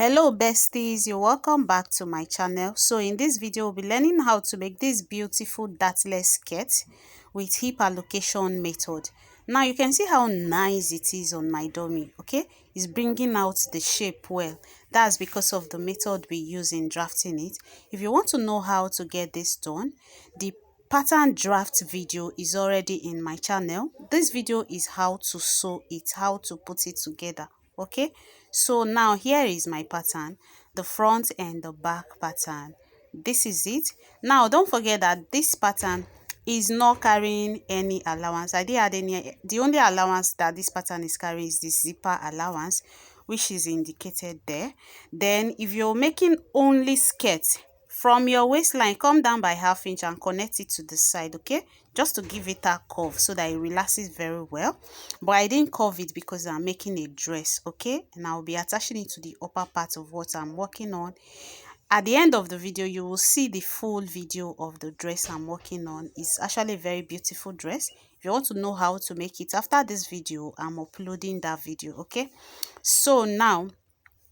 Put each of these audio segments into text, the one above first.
Hello besties, you're welcome back to my channel. So in this video we'll be learning how to make this beautiful dartless skirt with hip allocation method. Now you can see how nice it is on my dummy. Okay, it's bringing out the shape well. That's because of the method we use in drafting it. If you want to know how to get this done, the pattern draft video is already in my channel. This video is how to sew it, how to put it together. Okay, so now here is my pattern, the front and the back pattern. This is it. Now don't forget that this pattern is not carrying any allowance. I didn't add any. The only allowance that this pattern is carrying is the zipper allowance, which is indicated there. Then if you're making only skirt, from your waistline come down by ½ inch and connect it to the side, okay, just to give it a curve so that it relaxes very well. But I didn't curve it because I'm making a dress, okay, and I'll be attaching it to the upper part of what I'm working on. At the end of the video you will see the full video of the dress I'm working on. It's actually a very beautiful dress. If you want to know how to make it, after this video I'm uploading that video, okay. So now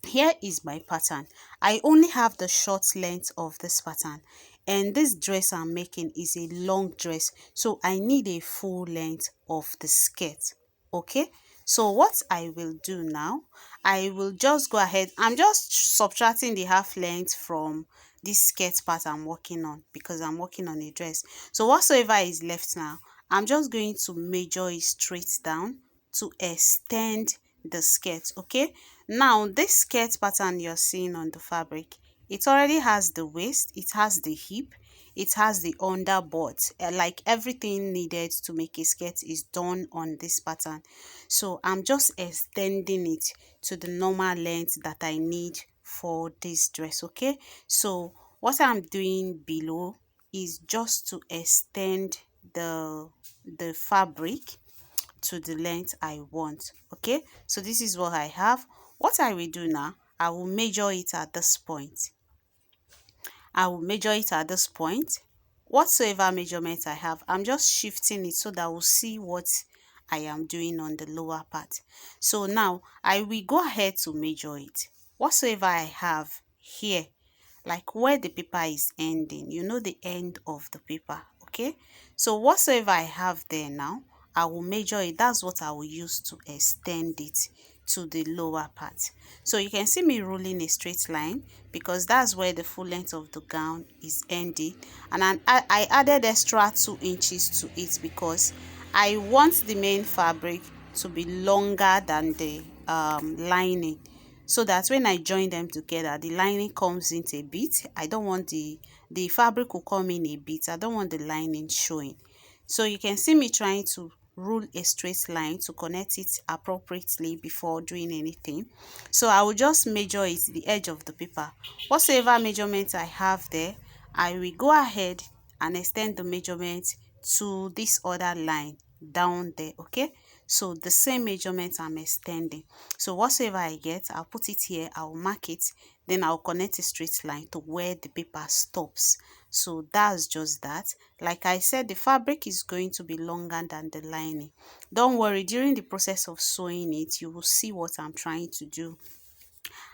here is my pattern. I only have the short length of this pattern, and this dress I'm making is a long dress, so I need a full length of the skirt. Okay, so what I will do now, I will just go ahead, I'm just subtracting the half length from this skirt part I'm working on because I'm working on a dress. So whatsoever is left now, I'm just going to measure it straight down to extend the skirt. Okay, now this skirt pattern you're seeing on the fabric, it already has the waist, it has the hip, it has the underbutt. Like everything needed to make a skirt is done on this pattern. So I'm just extending it to the normal length that I need for this dress. Okay, so what I'm doing below is just to extend the fabric to the length I want. Okay, so this is what I have. What I will do now, I will measure it at this point. I will measure it at this point. Whatsoever measurement I have, I'm just shifting it so that we'll see what I am doing on the lower part. So now I will go ahead to measure it. Whatsoever I have here, like where the paper is ending, you know, the end of the paper. Okay, so whatsoever I have there now, I will measure it. That's what I will use to extend it to the lower part. So you can see me rolling a straight line because that's where the full length of the gown is ending, and I added extra 2 inches to it because I want the main fabric to be longer than the lining, so that when I join them together the lining comes in a bit. I don't want the fabric will come in a bit. I don't want the lining showing. So you can see me trying to rule a straight line to connect it appropriately before doing anything. So I will just measure it, the edge of the paper. Whatsoever measurement I have there, I will go ahead and extend the measurement to this other line down there. Okay, so the same measurement I'm extending. So whatsoever I get, I'll put it here, I'll mark it, then I'll connect a straight line to where the paper stops. So that's just that. Like I said, the fabric is going to be longer than the lining. Don't worry, during the process of sewing it you will see what I'm trying to do.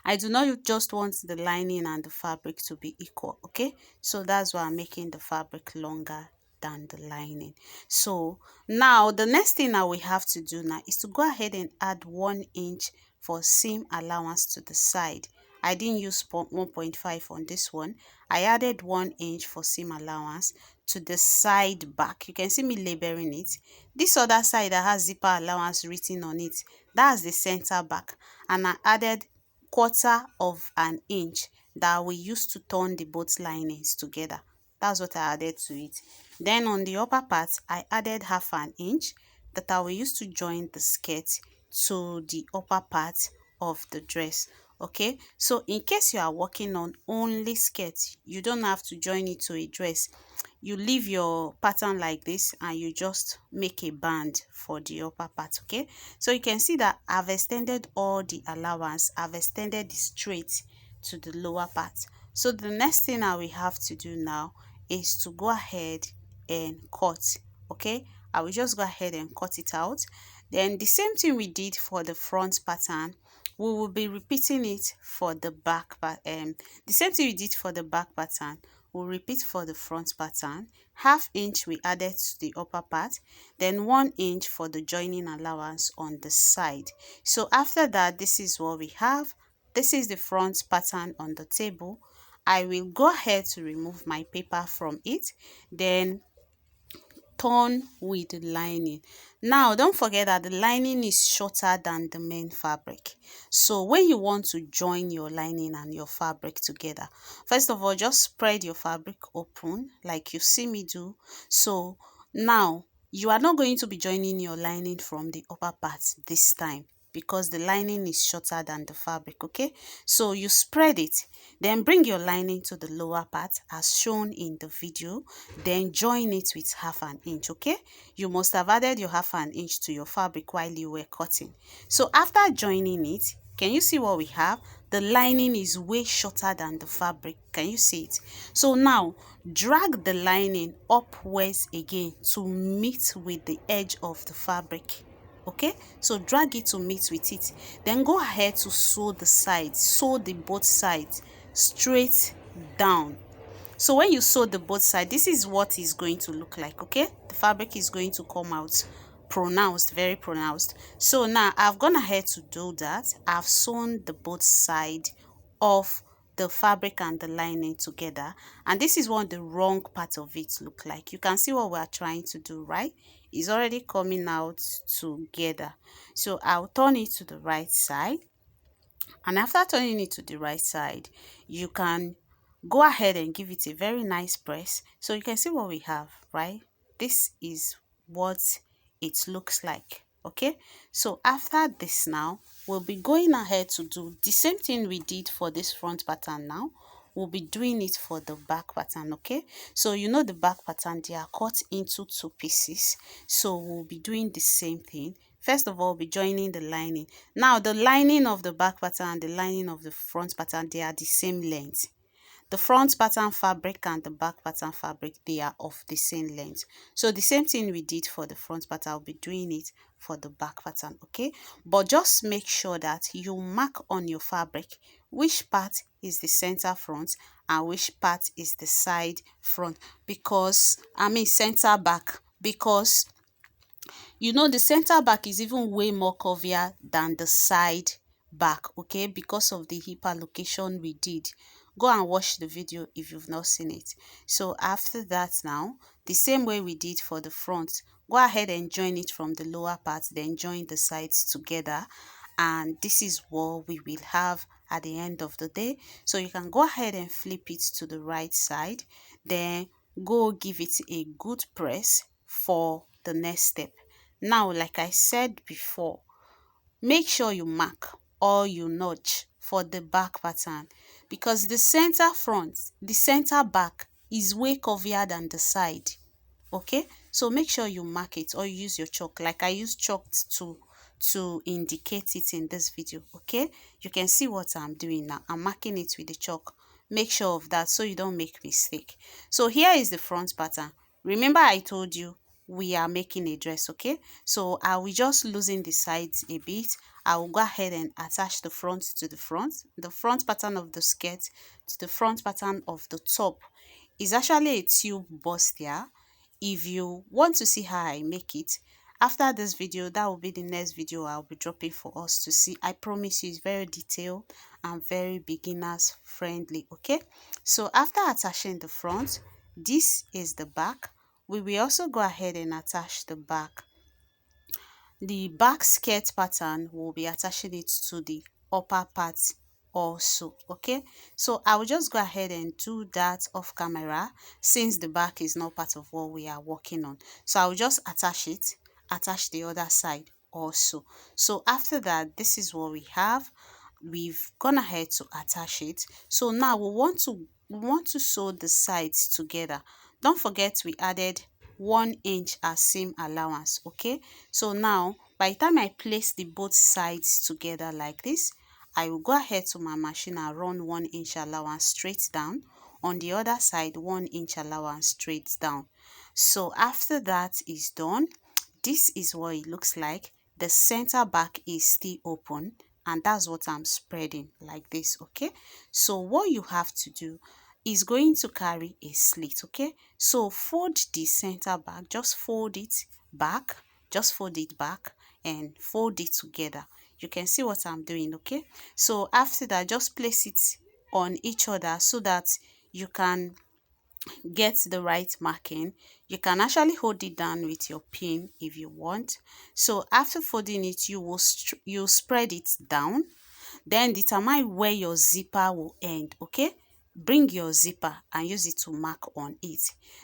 I do not just want the lining and the fabric to be equal. Okay, so that's why I'm making the fabric longer than the lining. So now the next thing I will have to do now is to go ahead and add 1 inch for seam allowance to the side. I didn't use 1.5 on this one. I added 1 inch for seam allowance to the side back. You can see me labeling it. This other side that has zipper allowance written on it, that's the center back, and I added 1/4 of an inch that we use to turn the both linings together. That's what I added to it. Then on the upper part I added 1/2 an inch that I will use to join the skirt to the upper part of the dress. Okay, so in case you are working on only skirt, you don't have to join it to a dress. You leave your pattern like this and you just make a band for the upper part. Okay, so you can see that I've extended all the allowance. I've extended it straight to the lower part. So the next thing I will have to do now is to go ahead and cut. Okay, I will just go ahead and cut it out. Then the same thing we did for the front pattern, we will be repeating it for the back the same thing we did for the back pattern, we'll repeat for the front pattern. Half inch we added to the upper part, then 1 inch for the joining allowance on the side. So after that, this is what we have. This is the front pattern on the table. I will go ahead to remove my paper from it, then turn with the lining. Now don't forget that the lining is shorter than the main fabric. So when you want to join your lining and your fabric together, first of all, just spread your fabric open like you see me do. So now you are not going to be joining your lining from the upper part this time, because the lining is shorter than the fabric. Okay, so you spread it, then bring your lining to the lower part as shown in the video, then join it with half an inch. Okay, you must have added your half an inch to your fabric while you were cutting. So after joining it, can you see what we have? The lining is way shorter than the fabric. Can you see it? So now drag the lining upwards again to meet with the edge of the fabric. Okay, so drag it to meet with it, then go ahead to sew the sides, sew the both sides straight down. So when you sew the both sides, this is what is going to look like. Okay, the fabric is going to come out pronounced, very pronounced. So now I've gone ahead to do that. I've sewn the both side of the fabric and the lining together, and this is what the wrong part of it look like. You can see what we are trying to do, right? It's already coming out together. So I'll turn it to the right side, and after turning it to the right side, you can go ahead and give it a very nice press. So you can see what we have, right? This is what it looks like. Okay, so after this, now we'll be going ahead to do the same thing we did for this front pattern. Now we'll be doing it for the back pattern. Okay, so you know the back pattern, they are cut into two pieces, so we'll be doing the same thing. First of all, we'll be joining the lining. Now the lining of the back pattern and the lining of the front pattern, they are the same length. The front pattern fabric and the back pattern fabric, they are of the same length. So the same thing we did for the front pattern, I'll be doing it for the back pattern. Okay, but just make sure that you mark on your fabric which part is the center front and which part is the side front, because center back, because you know the center back is even way more curvier than the side back. Okay, because of the hip allocation we did. Go and watch the video if you've not seen it. So after that, now the same way we did for the front, go ahead and join it from the lower part, then join the sides together, and this is what we will have at the end of the day. So you can go ahead and flip it to the right side, then go give it a good press for the next step. Now, like I said before, make sure you mark or you notch for the back pattern, because the center front, the center back is way curvier than the side. Okay, so make sure you mark it or use your chalk, like I use chalk to indicate it in this video. Okay, you can see what I'm doing now. I'm marking it with the chalk. Make sure of that so you don't make mistake. So here is the front pattern. Remember I told you we are making a dress. Okay, so I will just loosen the sides a bit. I will go ahead and attach the front to the front pattern of the skirt to the front pattern of the top. Is actually a tube bustier. If you want to see how I make it, after this video, that will be the next video I'll be dropping for us to see. I promise you, it's very detailed and very beginners friendly. Okay, so after attaching the front, this is the back. We will also go ahead and attach the back. The back skirt pattern will be attaching it to the upper part also. Okay, so I will just go ahead and do that off camera, since the back is not part of what we are working on. So I will just attach it, attach the other side also. So after that, this is what we have. We've gone ahead to attach it. So now we want to sew the sides together. Don't forget we added 1 inch as seam allowance. Okay, so now by the time I place the both sides together like this, I will go ahead to my machine and run 1 inch allowance straight down. On the other side, 1 inch allowance straight down. So after that is done, this is what it looks like. The center back is still open. and that's what I'm spreading like this. Okay, so what you have to do is going to carry a slit. Okay, so fold the center back, just fold it back, and fold it together. You can see what I'm doing. Okay, so after that, just place it on each other so that you can get the right marking. You can actually hold it down with your pin if you want. So after folding it, you spread it down, then determine where your zipper will end. Okay, bring your zipper and use it to mark on it,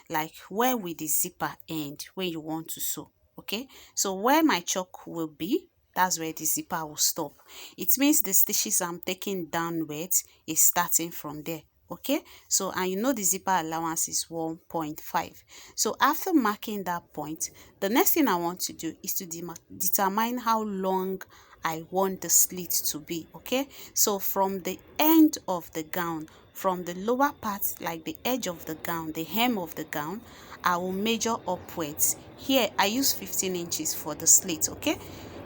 like where will the zipper end when you want to sew. Okay, so where my chalk will be, that's where the zipper will stop. It means the stitches I'm taking downwards is starting from there. Okay, so and you know the zipper allowance is 1.5. So after marking that point, the next thing I want to do is to determine how long I want the slit to be. Okay, so from the end of the gown, from the lower part, like the edge of the gown, the hem of the gown, I will measure upwards. Here I use 15 inches for the slit. Okay,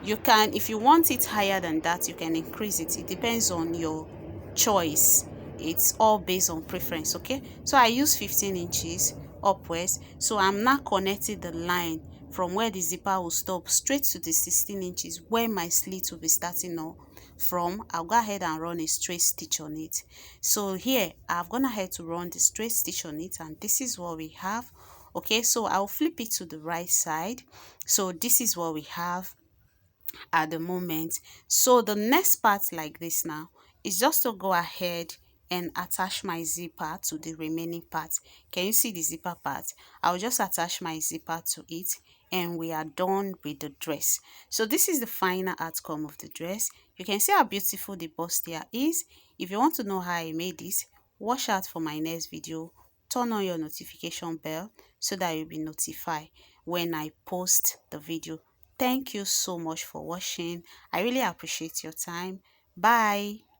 you can, if you want it higher than that, you can increase it. It depends on your choice. It's all based on preference. Okay, so I use 15 inches upwards. So I'm now connecting the line from where the zipper will stop straight to the 16 inches where my slit will be starting on from. I'll go ahead and run a straight stitch on it. So here I've gone ahead to run the straight stitch on it, and this is what we have. Okay, so I'll flip it to the right side. So this is what we have at the moment. So the next part like this now is just to go ahead and attach my zipper to the remaining part. Can you see the zipper part? I'll just attach my zipper to it and we are done with the dress. So this is the final outcome of the dress. You can see how beautiful the bustier is. If you want to know how I made this, watch out for my next video. Turn on your notification bell so that you'll be notified when I post the video. Thank you so much for watching. I really appreciate your time. Bye.